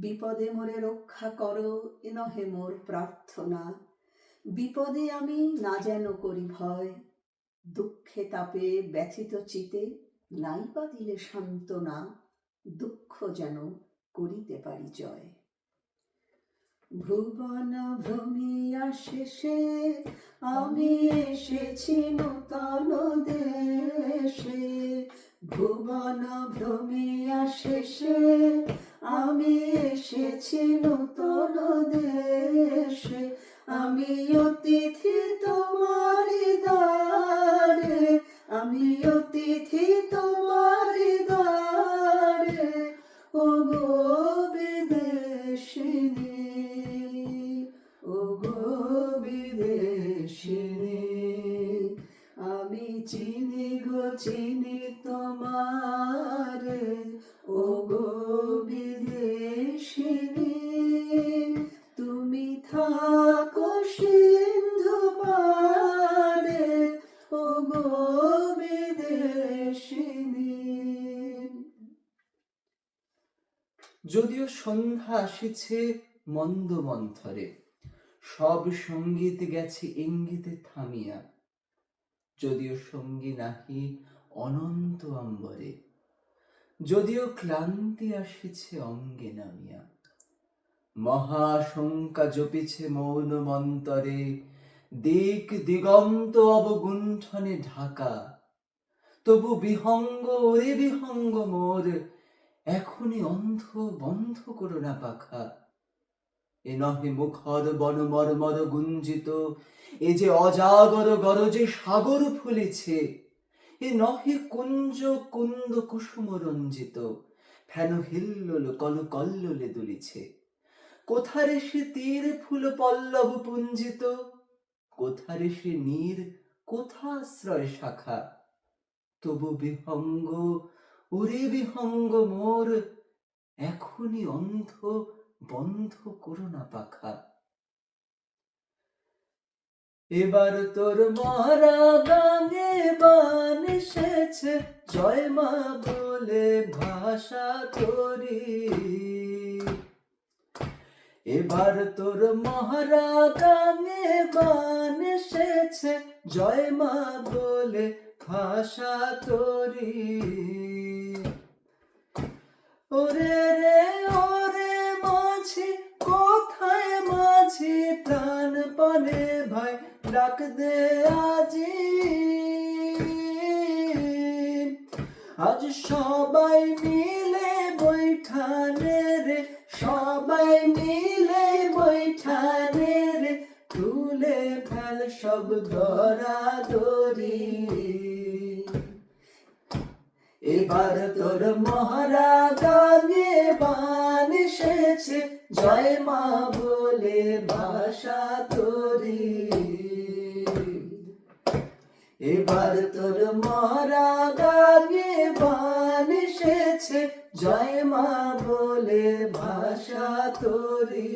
বিপদে মোরে রক্ষা করো, এ নহে মোর প্রার্থনা। বিপদে আমি না যেন করি ভয়, দুঃখে তাপে ব্যথিত চিতে নাই বা দিলে সান্ত্বনা, দুঃখ যেন করিতে পারি জয়। ভুবন ভ্রমিয়া শেষে আমি এসেছি নূতন দেশে। ভুবন ভ্রমিয়া শেষে আমি এসেছি নূতন দেশে। আমি অতিথি তোমারি দ্বারে, আমি অতিথি তোমারি দ্বারে, ওগো বিদেশিনী, ওগো বিদেশিনী। আমি চিনি গো চিনি তোমারে, ওগো বিদেশিনী। তুমি থাকো সিন্ধু পারে, ওগো বিদেশিনী। যদিও সন্ধ্যা আসিছে মন্দ মন্থরে, সব সঙ্গীত গেছে ইঙ্গিতে থামিয়া। যদিও সঙ্গী নাহি অনন্ত অম্বরে, যদিও ক্লান্তি আসিছে অঙ্গে নামিয়া। মহাশঙ্কা জপিছে মৌন মন্তরে, দিক দিগন্ত অবগুণ্ঠনে ঢাকা। তবু বিহঙ্গ ওরে বিহঙ্গ মোর, এখনই অন্ধ বন্ধ করো না পাখা। এ নহে মুখর বন মর্মর গুঞ্জিত, এ যে অজাগর গরজে সাগর ফুলিছে। এ নহে কুঞ্জ কুন্দ কুসুম রঞ্জিত, ফেন হিল্লোল কল কল্লোলে দুলিছে। কোথারে সে তীর ফুল পল্লব পুঞ্জিত, কোথারে সে নীর কোথাশ্রয় শাখা। তবু বিহঙ্গ ওরে বিহঙ্গ মোর, এখনই অন্ধ বন্ধ করো না পাখা। এবার তোর মহারা গানে বান এসেছে, জয় মা বলে ভাষা তোরি। এবার তোর মহারা গানে বান এসেছে, জয় মা বলে ভাষা তোরি। ওরে রে ওরে মাঝি, কোথায় মাঝি প্রাণপণে ভাই ডাক দে আজি। আজ সবাই মিলে বৈঠানে রে, সবাই মিলে বৈঠানে রে, তুলে ফেল সব দরাদরি। এবার তোর মহারা গানে বান এসেছে, জয় মা বলে ভাষা তোরি। এবার তোর মহারা গানে বান এসেছে, জয় মা বলে ভাষা তোরি।